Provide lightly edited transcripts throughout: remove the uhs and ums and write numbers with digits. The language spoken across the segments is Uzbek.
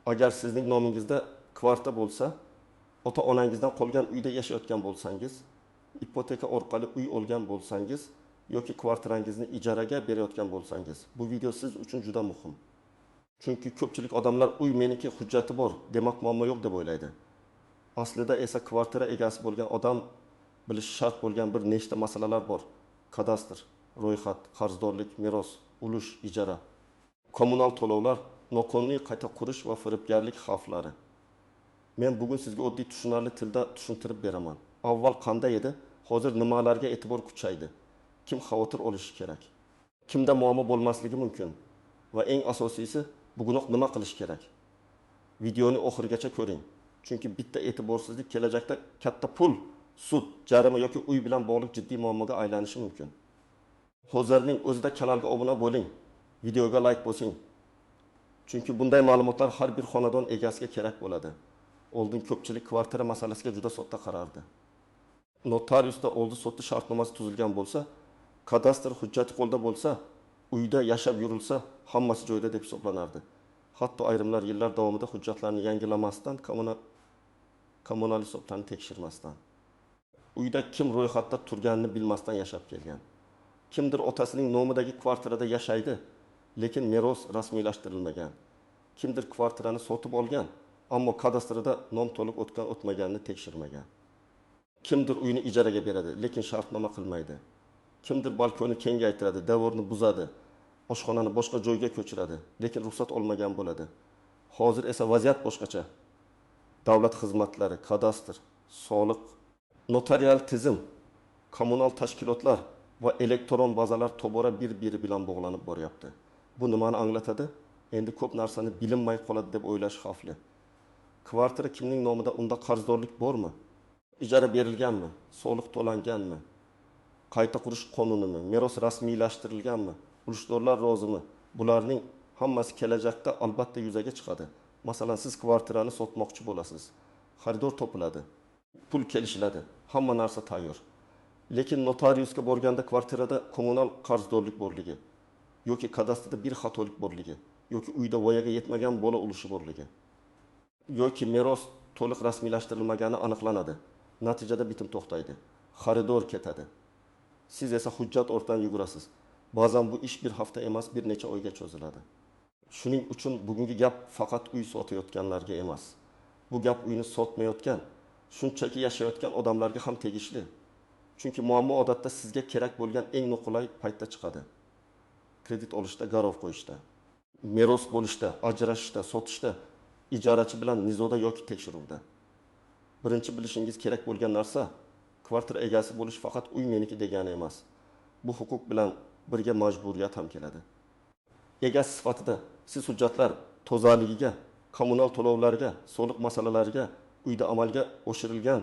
Agar sizning nomingizda kvarta bo'lsa, ota-onangizdan qolgan uyda yashayotgan bo'lsangiz, ipoteka orqali uy olgan bo'lsangiz yoki kvartirangizni ijaraga berayotgan bo'lsangiz, bu video siz uchun juda muhim. Chunki ko'pchilik odamlar uy meniki, hujjati bor, demak muammo yo'q deb o'ylaydi. Aslida esa kvartira egasi bo'lgan odam bilishi shart bo'lgan bir nechta masalalar bor. Kadastr, ro'yxat, qarzdorlik, meros, ulush, ijara, kommunal to'lovlar, noqonuniy qayta qurish va firibgarlik xavflari. Men bugun sizga oddiy tushunarli tilda tushuntirib beraman. Avval qanday edi, hozir nimalarga e'tibor kuchaydi? Kim xavotir olishi kerak? Kimda muammo bo'lmasligi mumkin? Va eng asosiysi, bugunoq nima qilish kerak? Videoni oxirigacha ko'ring. Chunki bitta e'tiborsizlik kelajakda katta pul, sud, jarima yoki uy bilan bog'liq jiddiy muammoga aylanishi mumkin. Hozirning o'zida kanalga obuna bo'ling, videoga like bosing. Chunki bunday ma'lumotlar har bir xonadon egasiga kerak bo'ladi. Oldin ko'pchilik kvartira masalasiga juda sodda qarardi. Notariusda oldi sotdi shartnomasi tuzilgan bo'lsa, kadastr hujjati qo'lda bo'lsa, uyda yashab yurilsa, hammasi joyida deb hisoblanardi. Hatto ayrimlar yillar davomida hujjatlarni yangilamasdan, kommunal hisoblarni tekshirmasdan. Uyda kim ro'yxatda turganini bilmasdan yashab kelgan. Kimdir otasining nomidagi kvartirada yashaydi, lekin meros rasmiylashtirilmagan. Kimdir kvartirani sotib olgan, ammo kadastrida nom to'liq o'tmaganini tekshirmagan. Kimdir uyini ijaraga beradi, lekin shartnoma qilmaydi. Kimdir balkonni kengaytiradi, devorni buzadi, oshxonani boshqa joyga ko'chiradi, lekin ruxsat olmagan bo'ladi. Hozir esa vaziyat boshqacha. Davlat xizmatlari, kadastr, soliq, notarial tizim, kommunal tashkilotlar va elektron bazalar tobora bir-biri bilan bog'lanib boryapti. Bu nimani anglatadi? Endi ko'p narsani bilinmay qoladi deb o'ylash xavfli. Kvartira kimning nomida, unda qarzdorlik bormi? Ijara berilganmi? Soliq to'langanmi? Qayta qurish qonunimi? Meros rasmiylashtirilganmi? Ulushdorlar rozimi? Bularning hammasi kelajakda albatta yuzaga chiqadi. Masalan, siz kvartirani sotmoqchi bo'lasiz. Xaridor topiladi. Pul kelishiladi. Hamma narsa tayyor. Lekin notariusga borganda kvartirada kommunal qarzdorlik borligi yoki kadastrda bir xatolik borligi yoki uyda voyaga yetmagan bola ulushi borligi yoki meros to'liq rasmiylashtirilmagani aniqlanadi. Natijada bitim to'xtaydi. Xaridor ketadi. Siz esa hujjat ortidan yugurasiz. Ba'zan bu ish bir hafta emas, bir necha oyga cho'ziladi. Shuning uchun bugungi gap faqat uy sotayotganlarga emas. Bu gap uyni sotmayotgan, shunchaki yashayotgan odamlarga ham tegishli. Chunki muammo odatda sizga kerak bo'lgan eng noqulay paytda chiqadi. Kredit olishda, garov qo'yishda, meros bo'lishda, ajrashishda, sotishda, ijarachi bilan nizoda yoki tekshiruvda. Birinchi bilishingiz kerak bo'lgan narsa, kvartira egasi bo'lish faqat uy meniki degani emas. Bu huquq bilan birga majburiyat ham keladi. Egasi sifatida siz hujjatlar tozaligiga, kommunal to'lovlarga, soliq masalalariga, uyda amalga oshirilgan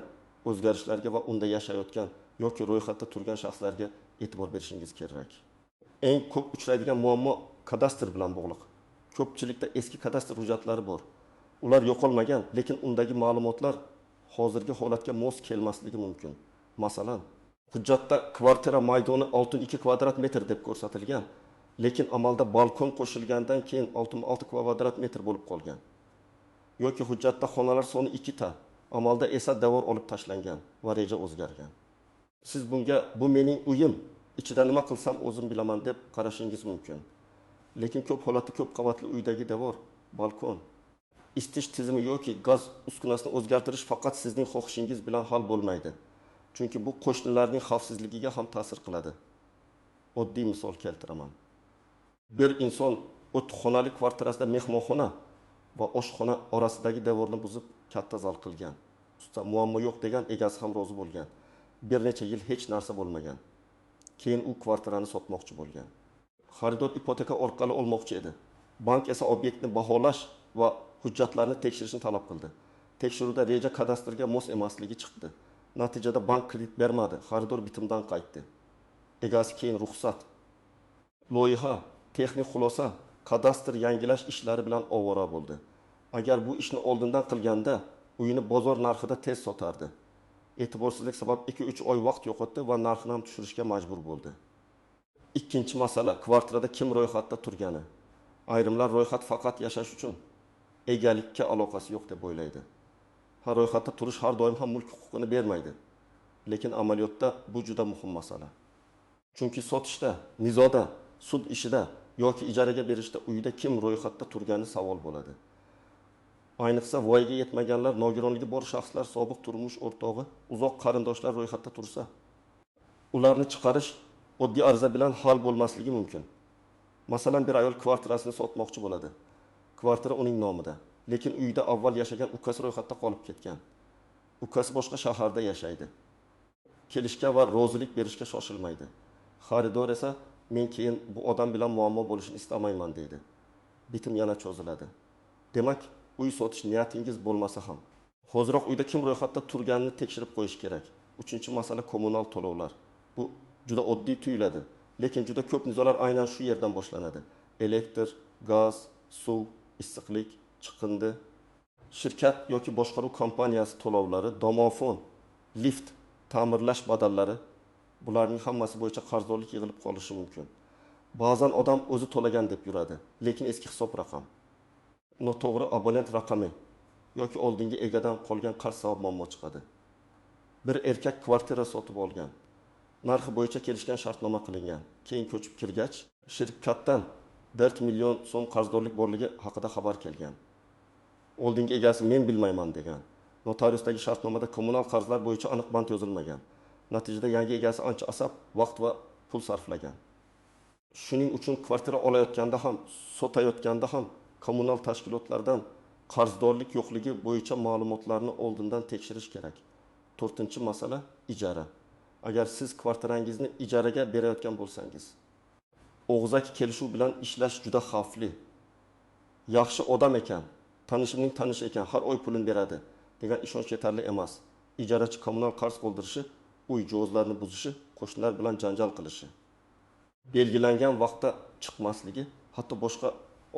o'zgarishlarga va unda yashayotgan yoki ro'yxatda turgan shaxslarga e'tibor berishingiz kerak. Eng ko'p uchraydigan muammo kadastr bilan bog'liq. Ko'pchilikda eski kadastr hujjatlari bor. Ular yo'qolmagan, lekin undagi ma'lumotlar hozirgi holatga mos kelmasligi mumkin. Masalan, hujjatda kvartira maydoni 6,2 kvadrat metr deb ko'rsatilgan, lekin amalda balkon qo'shilgandan keyin 6,6 kvadrat metr bo'lib qolgan. Yoki hujjatda xonalar soni 2 ta, amalda esa devor olib tashlangan va reja o'zgargan. Siz bunga bu mening uyim, ichida nima qilsam o'zim bilaman deb qarashingiz mumkin. Lekin ko'p holatda ko'p qavatli uydagi devor, balkon, isitish tizimi yoki gaz uskunasini o'zgartirish faqat sizning xohishingiz bilan hal bo'lmaydi. Chunki bu qo'shnilarning xavfsizligiga ham ta'sir qiladi. Oddiy misol keltiraman. Bir inson o'txonali kvartirasida mehmonxona va oshxona orasidagi devorni buzib katta zal qilgan. Usta muammo yo'q degan, egasi ham rozi bo'lgan. Bir necha yil hech narsa bo'lmagan. Keyin u kvartirani sotmoqchi bo'lgan. Xaridor ipoteka orqali olmoqchi edi. Bank esa obyektni baholash va hujjatlarni tekshirishni talab qildi. Tekshiruvda reja kadastrga mos emasligi chiqdi. Natijada bank kredit bermadi. Xaridor bitimdan qaytdi. Egasi keyin ruxsat, loyiha, texnik xulosa, kadastr yangilash ishlari bilan ovora bo'ldi. Agar bu ishni oldindan qilganda, uyini bozor narxida tez sotardi. E'tiborsizlik sabab 2-3 oy vaqt yo'qotdi va narxini ham tushirishga majbur bo'ldi. Ikkinchi masala, kvartirada kim ro'yxatda turgani. Ayrimlar ro'yxat faqat yashash uchun, egalikka aloqasi yo'q deb o'ylaydi. Har ro'yxatda turish har doim ham mulk huquqini bermaydi. Lekin amaliyotda bu juda muhim masala. Chunki sotishda, nizoda, sud ishida yoki ijaraga berishda uyda kim ro'yxatda turgani savol bo'ladi. Ayniqsa voyaga yetmaganlar, nogironligi bor shaxslar, sobiq turmush o'rtog'i, uzoq qarindoshlar ro'yxatda tursa, ularni chiqarish oddiy ariza bilan hal bo'lmasligi mumkin. Masalan, bir ayol kvartirasini sotmoqchi bo'ladi. Kvartira uning nomida, lekin uyda avval yashagan ukasi ro'yxatda qolib ketgan. Ukasi boshqa shaharda yashaydi. Kelishga va rozilik berishga shoshilmaydi. Xaridor esa men keyin bu odam bilan muammo bo'lishini istamayman deydi. Bitim yana cho'ziladi. Demak, uy sotish niyatingiz bo'lmasa ham, hoziroq uyda kim ro'yxatda turganini tekshirib qo'yish kerak. Uchinchi masala kommunal to'lovlar. Bu juda oddiy tuyuladi, lekin juda ko'p nizolar aynan shu yerdan boshlanadi. Elektr, gaz, suv, issiqlik, chiqindi, shirkat yoki boshqaruv kompaniyasi to'lovlari, domofon, lift, ta'mirlash badallari, bularning hammasi bo'yicha qarzdorlik yig'ilib qolishi mumkin. Ba'zan odam o'zi to'lagan deb yuradi, lekin eski hisob raqam, noto'g'ri abonent raqami yoki oldingi egadan qolgan qarz sabab muammo chiqadi. Bir erkak kvartira sotib olgan. Narxi bo'yicha kelishgan shartnoma qilingan. Keyin ko'chib kirgach, shirkatdan 4 million so'm qarzdorlik borligi haqida xabar kelgan. Oldingi egasi men bilmayman degan. Notariusdagi shartnomada kommunal qarzlar bo'yicha aniq band yozilmagan. Natijada yangi egasi ancha asab, vaqt va pul sarflagan. Shuning uchun kvartira olayotganda ham, sotayotganda ham kommunal tashkilotlardan qarzdorlik yo'qligi bo'yicha ma'lumotlarni oldindan tekshirish kerak. 4-masala ijara. Agar siz kvartirangizni ijaraga berayotgan bo'lsangiz, og'zaki kelishuv bilan ishlash juda xavfli. Yaxshi odam ekan, tanishimning tanishi ekan, har oy pulini beradi degan ishonch yetarli emas. Ijarachi kommunal qarz qoldirishi, uy jozlarini buzishi, qo'shnilar bilan janjal qilishi, belgilangan vaqtda chiqmasligi, hatto boshqa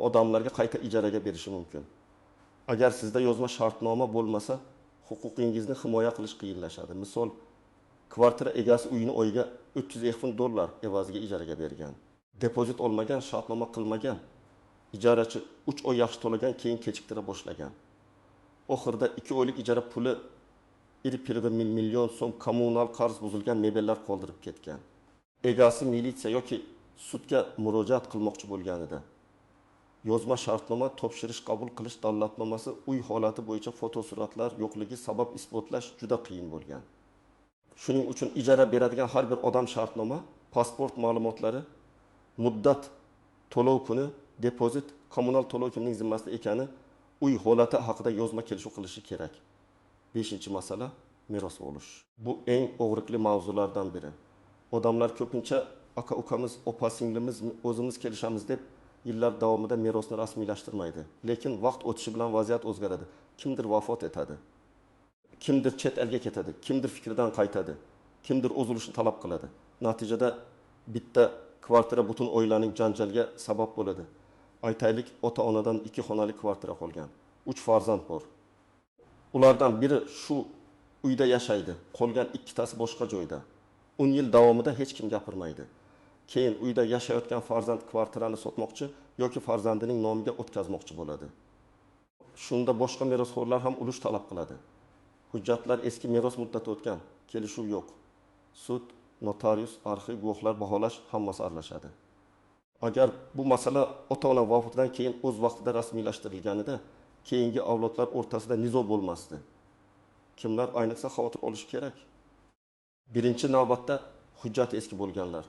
odamlarga qayta ijaraga berishi mumkin. Agar sizda yozma shartnoma bo'lmasa, huquqingizni himoya qilish qiyinlashadi. Misol, kvartira egasi uyini oyiga $300,000 evaziga ijaraga bergan. Depozit olmagan, shartnoma qilmagan. Ijarachi 3 oy yaxshi to'lagan, keyin kechiktira boshlagan. Oxirida 2 oylik ijara puli 1,1 million so'm kommunal qarz buzilgan mebellar qoldirib ketgan. Egasi militsiya yoki sudga murojaat qilmoqchi bo'lganida yozma shartnoma, topshirish qabul qilish davlatnomasi, uy holati bo'yicha fotosuratlar yo'qligi sabab isbotlash juda qiyin bo'lgan. Shuning uchun ijara beradigan har bir odam shartnoma, pasport ma'lumotlari, muddat, to'lov kuni, depozit, kommunal to'lov kimning zimmasida ekani, uy holati haqida yozma kelishuv qilishi kerak. 5-masala meros olish. Bu eng og'riqli mavzulardan biri. Odamlar ko'pincha aka-ukamiz, opa-singlimiz, o'zimiz kelishamiz deb yillar davomida merosni rasmiylashtirmaydi. Lekin vaqt o'tishi bilan vaziyat o'zgaradi. Kimdir vafot etadi. Kimdir chet elga ketadi, kimdir fikridan qaytadi, kimdir o'zilishni talab qiladi. Natijada bitta kvartira butun oilaning janjalga sabab bo'ladi. Aytaylik, ota-onadan 2 xonali kvartira qolgan. 3 farzand bor. Ulardan biri shu uyda yashaydi, qolgan 2tasi boshqa joyda. 10 yil davomida hech kim gapirmaydi. Keyin uyda yashayotgan farzand kvartirani sotmoqchi yoki farzandining nomiga o'tkazmoqchi bo'ladi. Shunda boshqa merosxo'rlar ham ulush talab qiladi. Hujjatlar eski meros muddati o'tgan, kelishuv yo'q. Sud, notarius, arxiv, guvohlar baholash hammasi aralashadi. Agar bu masala ota-ona vafotidan keyin o'z vaqtida rasmiylashtirilganida, keyingi avlodlar o'rtasida nizo bo'lmasdi. Kimlar ayniqsa xavotir olishi kerak? Birinchi navbatda hujjat eski bo'lganlar,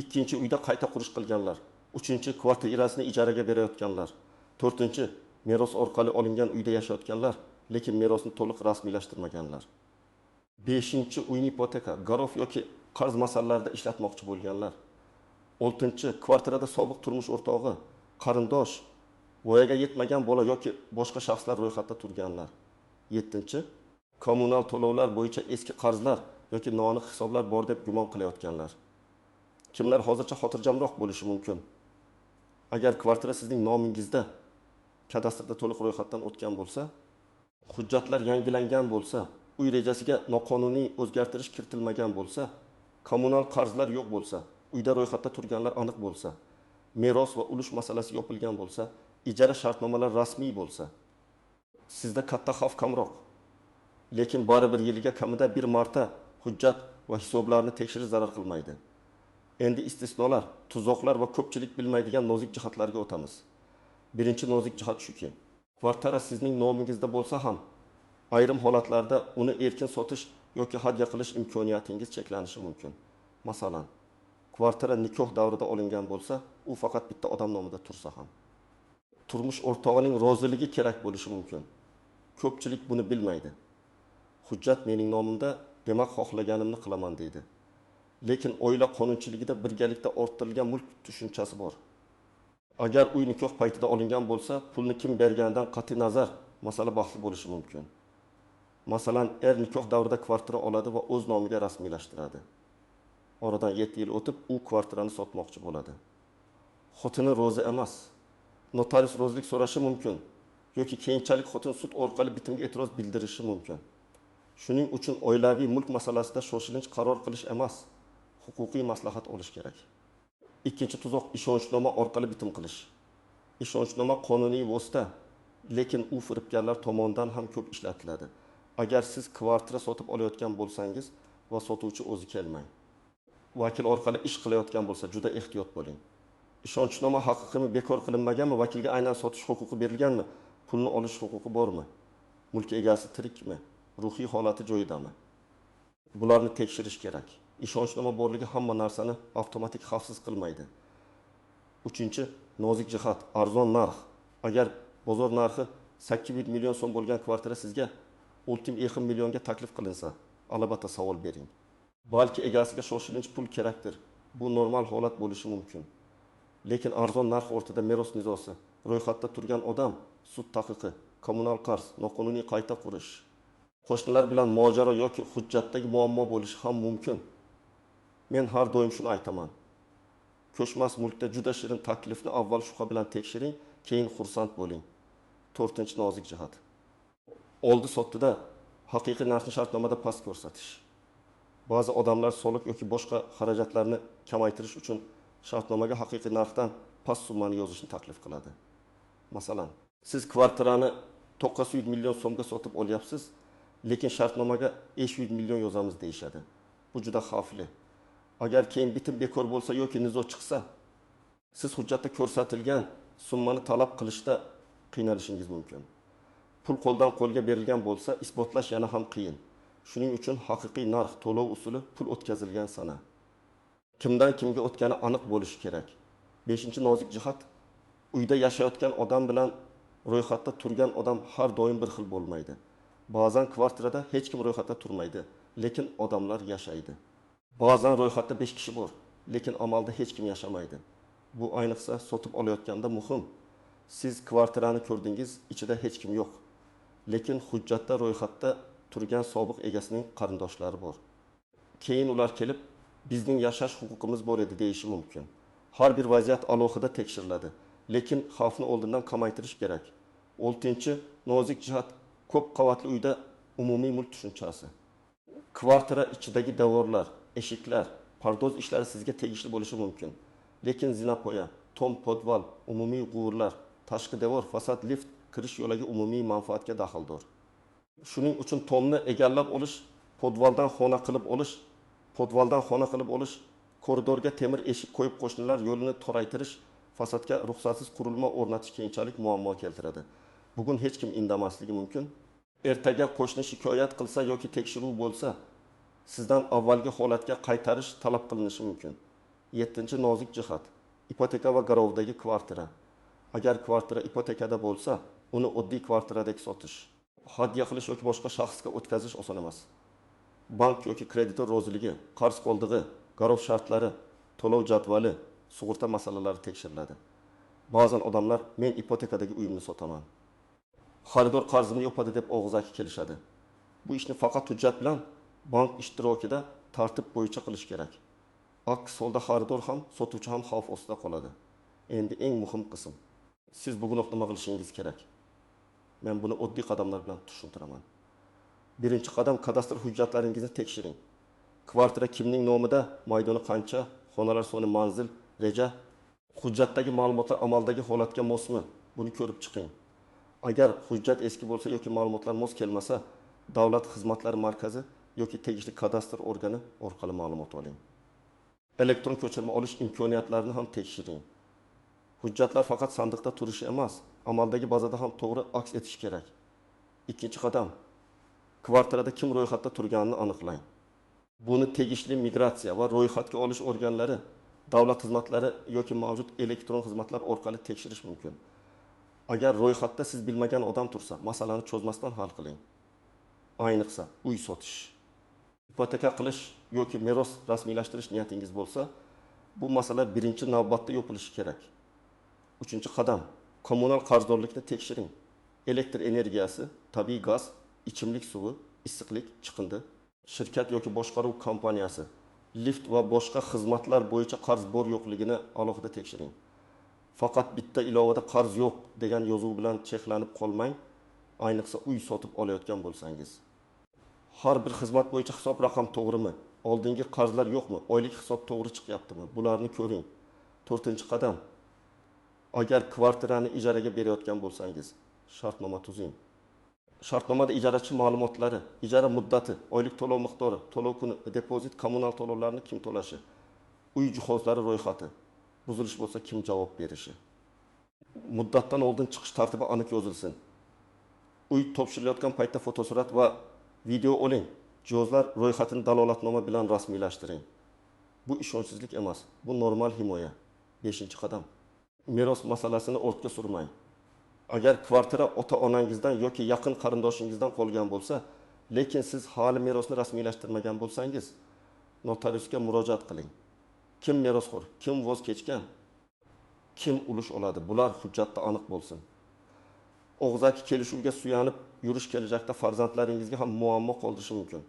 ikkinchi uyda qayta qurish qilganlar, uchinchi kvartirasini ijaraga berayotganlar, to'rtinchi meros orqali olingan uyda yashayotganlar, lekin merosni to'liq rasmiylashtirmaganlar. 5-chi uyni ipoteka, garov yoki qarz masalalarida ishlatmoqchi bo'lganlar. 6-chi kvartirada sobiq turmush o'rtog'i, qarindosh, voyaga yetmagan bola yoki boshqa shaxslar ro'yxatda turganlar. 7-chi kommunal to'lovlar bo'yicha eski qarzlar yoki noaniq hisoblar bor deb gumon qilayotganlar. Kimlar hozircha xotirjamroq bo'lishi mumkin? Agar kvartira sizning nomingizda kadastrda to'liq ro'yxatdan o'tgan bo'lsa, hujjatlar yangilangan bo'lsa, uy rejasiga noqonuniy o'zgartirish kiritilmagan bo'lsa, kommunal qarzlar yo'q bo'lsa, uyda ro'yxatda turganlar aniq bo'lsa, meros va ulush masalasi yopilgan bo'lsa, ijara shartnomalar rasmiy bo'lsa, sizda katta xavf kamroq. Lekin baribir yiliga kamida bir marta hujjat va hisoblarni tekshirish zarar qilmaydi. Endi istisnolar, tuzoqlar va ko'pchilik bilmaydigan nozik jihatlarga o'tamiz. Birinchi nozik jihat shuki, kvartira sizning nomingizda bo'lsa ham, ayrim holatlarda uni erkin sotish yoki hadya qilish imkoniyatingiz cheklanishi mumkin. Masalan, kvartira nikoh davrida olingan bo'lsa, u faqat bitta odam nomida tursa ham. Turmush o'rtog'ining roziligi kerak bo'lishi mumkin. Ko'pchilik buni bilmaydi. Hujjat mening nomimda, demak xohlaganimni qilaman deydi. Lekin oila qonunchiligida birgalikda orttirilgan mulk tushunchasi bor. Agar uy nikoh paytida olingan bo'lsa, pulni kim berganidan qat'iy nazar masala bahsi bo'lishi mumkin. Masalan, nikoh davrida kvartira oladi va o'z nomiga rasmiylashtiradi. Oradan 7 yil o'tib, u kvartirani sotmoqchi bo'ladi. Xotini rozi emas. Notarius rozilik so'rashi mumkin yoki keyinchalik xotin sud orqali bitimga e'tiroz bildirishi mumkin. Shuning uchun oilaviy mulk masalasida shoshilinch qaror qilish emas, huquqiy maslahat olish kerak. Ikkinchi tuzoq ishonchnoma orqali bitim qilish. Ishonchnoma qonuniy vosita, lekin u firibgarlar tomonidan ham ko'p ishlatiladi. Agar siz kvartira sotib olayotgan bo'lsangiz va sotuvchi o'zi kelmang, vakil orqali ish qilayotgan bo'lsa, juda ehtiyot bo'ling. Ishonchnoma haqiqiymi, bekor qilinmaganmi, vakilga aynan sotish huquqi berilganmi, pulni olish huquqi bormi, mulk egasi tirikmi, ruhiy holati joyidami? Bularni tekshirish kerak. Ishonchnoma borligi hamma narsani avtomatik xavfsiz qilmaydi. Uchinchi nozik jihat, arzon narx. Agar bozor narxi 800 million so'm bo'lgan kvartira sizga 6 millionga taklif qilinsa, albatta savol bering. Balki egasiga shoshilinch pul kerakdir. Bu normal holat bo'lishi mumkin. Lekin arzon narx o'rtada meros nizosi, ro'yxatda turgan odam, sud taqiqi, kommunal qarz, noqonuniy qayta qurish, qo'shnilar bilan mojaro yoki hujjatdagi muammo bo'lishi ham mumkin. Men har doim shuni aytaman. Ko'chmas mulkda juda shirin taklifni avval shubha bilan tekshiring, keyin xursand bo'ling. 4-chi nozik jihat. Oldi sotdida haqiqiy narxni shartnomada past ko'rsatish. Ba'zi odamlar soliq yoki boshqa xarajatlarni kamaytirish uchun shartnomaga haqiqiy narxdan past summani yozishni taklif qiladi. Masalan, siz kvartirani 900 million so'mga sotib olyapsiz, lekin shartnomaga 500 million yozamiz deyishadi. Bu juda xavfli. Agar keyin bitim bekor bo'lsa yoki nizo chiqsa, siz hujjatda ko'rsatilgan summani talab qilishda qiynalishingiz mumkin. Pul qo'ldan qo'lga berilgan bo'lsa, isbotlash yana ham qiyin. Shuning uchun haqiqiy narx to'lov usuli pul o'tkazilgan sana. Kimdan kimga o'tgani aniq bo'lishi kerak. 5-chi nozik jihat, uyda yashayotgan odam bilan ro'yxatda turgan odam har doim bir xil bo'lmaydi. Ba'zan kvartirada hech kim ro'yxatda turmaydi, lekin odamlar yashaydi. Ba'zan ro'yxatda 5 kishi bor, lekin amalda hech kim yashamaydi. Bu ayniqsa sotib olayotganda muhim. Siz kvartirani ko'rdingiz, ichida hech kim yo'q. Lekin hujjatda ro'yxatda turgan sobiq egasining qarindoshlari bor. Keyin ular kelib, bizning yashash huquqimiz bor edi deyishi mumkin. Har bir vaziyat alohida tekshiriladi, lekin xavfni oldindan kamaytirish kerak. 6-chi nozik jihat, ko'p qavatli uyda umumiy mulk tushunchasi. Kvartira ichidagi devorlar, eshiklar, pardoz ishlari sizga tegishli bo'lishi mumkin. Lekin zinapoya, tom podval, umumiy quvurlar, tashqi devor, fasad, lift kirish yo'lagi umumiy manfaatga daxldor. Shuning uchun tomni egallab olish, podvaldan xona qilib olish, koridorga temir eshik qo'yib qo'shnilar yo'lini toraytirish, fasadga ruxsatsiz qurilma o'rnatish keyinchalik muammo keltiradi. Bugun hech kim indamasligi mumkin. Ertaga qo'shni shikoyat qilsa yoki tekshiruv bo'lsa, sizdan avvalgi holatga qaytarish talab qilinishi mumkin. 7-chi nozik jihat, ipoteka va garovdagi kvartira. Agar kvartira ipotekada bo'lsa, uni oddiy kvartiradek sotish, hadya qilish yoki boshqa shaxsga o'tkazish oson emas. Bank yoki kreditor roziligi, qarz qoldig'i, garov shartlari, to'lov jadvali, sug'urta masalalari tekshiriladi. Ba'zan odamlar men ipotekadagi uyimni sotaman, xaridor qarzimni yopadi deb og'zaki kelishadi. Bu ishni faqat hujjat bilan bank ishtirokida tartib bo'yicha qilish kerak. Aks holda xaridor ham, sotuvchi ham xavf ostida qoladi. Endi eng muhim qism. Siz bugun nima qilishingiz kerak? Men buni oddiy qadamlar bilan tushuntiraman. Birinchi qadam, kadastr hujjatlaringizni tekshiring. Kvartira kimning nomida, maydoni qancha, xonalar soni, manzil, reja, hujjatdagi ma'lumotlar amaldagi holatga mosmi? Buni ko'rib chiqing. Agar hujjat eski bo'lsa yoki ma'lumotlar mos kelmasa, Davlat xizmatlari markazi yoki tegishli kadastr organi orqali ma'lumot oling. Elektron ko'chirma olish imkoniyatlarini ham tekshiring. Hujjatlar faqat sandiqda turishi emas, amaldagi bazada ham to'g'ri aks etishi kerak. Ikkinchi qadam, kvartirada kim ro'yxatda turganini aniqlang. Buni tegishli migratsiya va ro'yxatga olish organlari, davlat xizmatlari yoki mavjud elektron xizmatlar orqali tekshirish mumkin. Agar ro'yxatda siz bilmagan odam tursa, masalani cho'zmasdan hal qiling. Ayniqsa, uy sotish, ipoteka qilish yoki meros rasmiylashtirish niyatingiz bo'lsa, bu masala birinchi navbatda yopilishi kerak. Uchinchi qadam, kommunal qarzdorlikni tekshiring. Elektr energiyasi, tabiiy gaz, ichimlik suvi, issiqlik, chiqindi, shirkat yoki boshqaruv kompaniyasi, lift va boshqa xizmatlar bo'yicha qarz bor yo'qligini alohida tekshiring. Faqat bitta ilovada qarz yo'q degan yozuv bilan cheklanib qolmang, ayniqsa uy sotib olayotgan bo'lsangiz. Har bir xizmat bo'yicha hisob raqam to'g'rimi? Oldingi qarzlar yo'qmi? Oylik hisob to'g'ri chiqyaptimi? Bularni ko'ring. 4-qadam. Agar kvartirani ijaraga berayotgan bo'lsangiz, shartnoma tuzing. Shartnomada ijarachi ma'lumotlari, ijara muddati, oylik to'lov miqdori, to'lov kuni, depozit, kommunal to'lovlarni kim to'lashi, uy jihozlari ro'yxati, buzilish bo'lsa kim javob berishi. Muddatdan oldin chiqish tartibi aniq yozilsin. Uy topshirilayotgan paytda fotosurat va video oling. Jihozlar ro'yxatini dalolatnoma bilan rasmiylashtiring. Bu ishonchsizlik emas, bu normal himoya. 5-qadam. Meros masalasini ortga surmang. Agar kvartira ota-onangizdan yoki yaqin qarindoshingizdan qolgan bo'lsa, lekin siz hali merosni rasmiylashtirmagan bo'lsangiz, notariusga murojaat qiling. Kim merosxo'r, kim voz kechgan, kim ulush oladi, bular hujjatda aniq bo'lsin. Og'zaki kelishuvga suyanib yurish kelajakda farzandlaringizga ham muammo qoldirishi mumkin.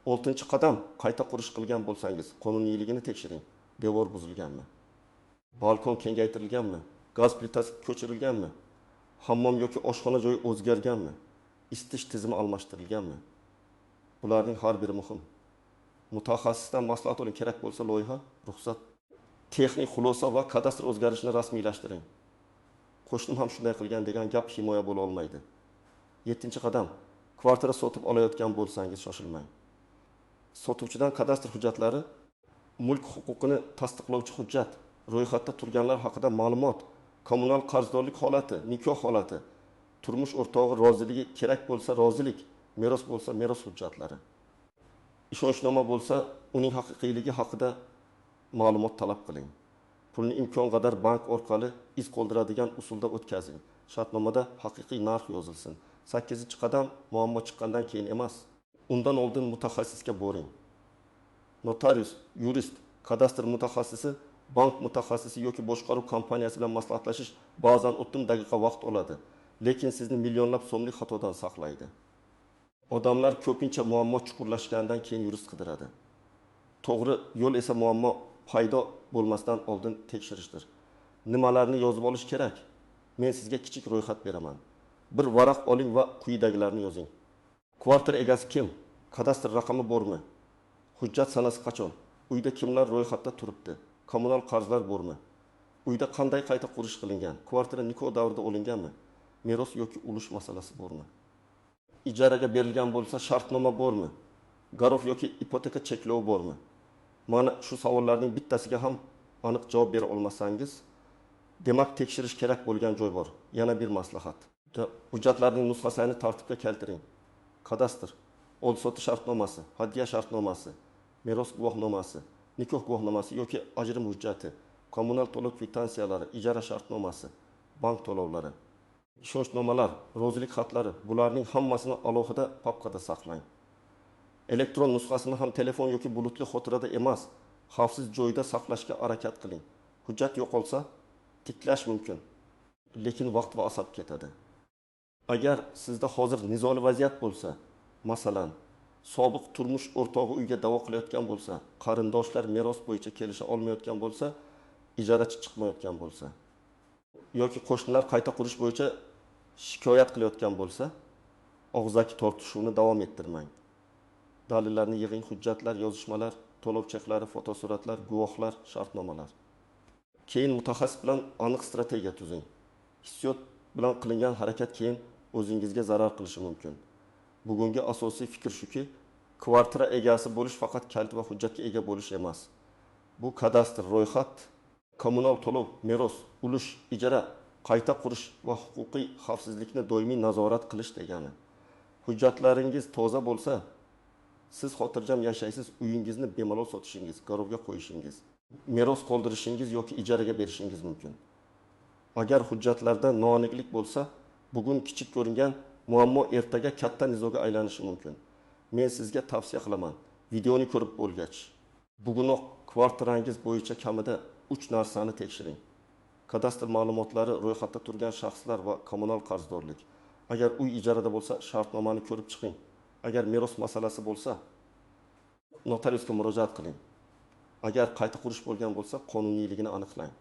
6-qadam, qayta qurish qilgan bo'lsangiz, qonuniyligini tekshiring. Devor buzilganmi? Balkon kengaytirilganmi? Gaz plitasi ko'chirilganmi? Hammom yoki oshxona joyi o'zgarganmi? Isitish tizimi almashtirilganmi? Bularning har biri muhim. Mutaxassisdan maslahat oling, kerak bo'lsa loyiha, ruxsat, texnik xulosa va kadastr o'zgarishini rasmiylashtiring. Qo'shnim ham shunday qilgan degan gap himoya bo'la olmaydi. 7-qadam, kvartira sotib olayotgan bo'lsangiz shoshilmang. Sotuvchidan kadastr hujjatlari, mulk huquqini tasdiqlovchi hujjat, ro'yxatda turganlar haqida ma'lumot, kommunal qarzdorlik holati, nikoh holati, turmush o'rtog'i roziligi kerak bo'lsa rozilik, meros bo'lsa meros hujjatlari. Ishonchnoma bo'lsa, uning haqiqiyligi haqida ma'lumot talab qiling. Pulni imkon qadar bank orqali iz qoldiradigan usulda o'tkazing. Shartnomada haqiqiy narx yozilsin. 8-qadam, muammo chiqqandan keyin emas, undan oldin mutaxassisga boring. Notarius, yurist, kadastr mutaxassisi, bank mutaxassisi yoki boshqaruv kompaniyasi bilan maslahatlashish ba'zan 30 daqiqa vaqt oladi, lekin sizni millionlab so'mlik xatodan saqlaydi. Odamlar ko'pincha muammo chuqurlashgandan keyin yurist qidiradi. To'g'ri yo'l esa muammo paydo bo'lmasdan oldin tekshirishdir. Nimalarni yozib olish kerak? Men sizga kichik ro'yxat beraman. Bir varaq oling va quyidagilarni yozing. Kvartira egasi kim? Kadastr raqami bormi? Hujjat sanasi qachon? Uyda kimlar ro'yxatda turibdi? Kommunal qarzlar bormi? Uyda qanday qayta qurish qilingan? Kvartira nikoh davrida olinganmi? Meros yoki ulush masalasi bormi? Ijaraga berilgan bo'lsa shartnoma bormi? Garov yoki ipoteka cheklovi bormi? Mana shu savollarning bittasiga ham aniq javob bera olmasangiz, demak tekshirish kerak bo'lgan joy bor. Yana bir maslahat. Hujjatlarning nusxasini tartibga keltiring. Kadastr, oldi-sotdi shartnomasi, hadya shartnomasi, meros guvohnomasi, nikoh guvohnomasi yoki ajrim hujjati, kommunal to'lov kvittansiyalari, ijara shartnomasi, bank to'lovlari, ishonchnomalar, rozilik xatlari, bularning hammasini alohida papkada saqlang. Elektron nusxasini ham telefon yoki bulutli xotirada emas, xavfsiz joyda saqlashga harakat qiling. Hujjat yo'qolsa, tiklash mumkin, lekin vaqt va asob ketadi. Agar sizda hozir nizoli vaziyat bo'lsa, masalan, sobiq turmush o'rtog'i uyga da'vo qilayotgan bo'lsa, qarindoshlar meros bo'yicha kelisha olmayotgan bo'lsa, ijarachi chiqmayotgan bo'lsa, yoki qo'shnilar qayta qurish bo'yicha shikoyat qilayotgan bo'lsa, og'zaki tortishuvni davom ettirmang. Dalillarni yig'ing, hujjatlar, yozishmalar, to'lov cheklari, fotosuratlar, guvohlar, shartnomalar. Keyin mutaxassis bilan aniq strategiya tuzing. Hissiyot bilan qilingan harakat keyin o'zingizga zarar qilishi mumkin. Bugungi asosiy fikr shuki, kvartira egasi bo'lish faqat kalit va hujjatga ega bo'lish emas. Bu kadastr, ro'yxat, kommunal to'lov, meros, ulush, ijara, qayta qurish va huquqiy xavfsizlikni doimiy nazorat qilish degani. Hujjatlaringiz toza bo'lsa, siz xotirjam yashaysiz, uyingizni bemalol sotishingiz, garovga qo'yishingiz, meros qoldirishingiz yoki ijaraga berishingiz mumkin. Agar hujjatlarda noaniqlik bo'lsa, bugun kichik ko'ringan muammo ertaga katta nizoga aylanishi mumkin. Men sizga tavsiya qilaman. Videoni ko'rib bo'lgach, bugunoq kvartirangiz bo'yicha kamida 3 narsani tekshiring. Kadastr ma'lumotlari, ro'yxatda turgan shaxslar va kommunal qarzdorlik. Agar uy ijarada bo'lsa, shartnomani ko'rib chiqing. Agar meros masalasi bo'lsa, notariusga murojaat qiling. Agar qayta qurish bo'lgan bo'lsa, qonuniyligini aniqlang.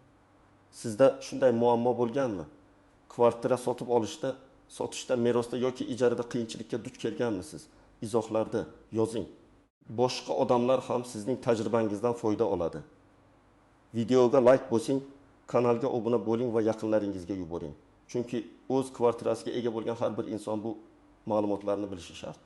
Sizda shunday muammo bo'lganmi? Kvartira sotib olishda, sotishda, merosda yoki ijarada qiyinchilikka duch kelganmisiz? Izohlarda yozing. Boshqa odamlar ham sizning tajribangizdan foyda oladi. Videoga like bosing, kanalga obuna bo'ling va yaqinlaringizga yuboring. Chunki o'z kvartirasiga ega bo'lgan har bir inson bu ma'lumotlarni bilishi shart.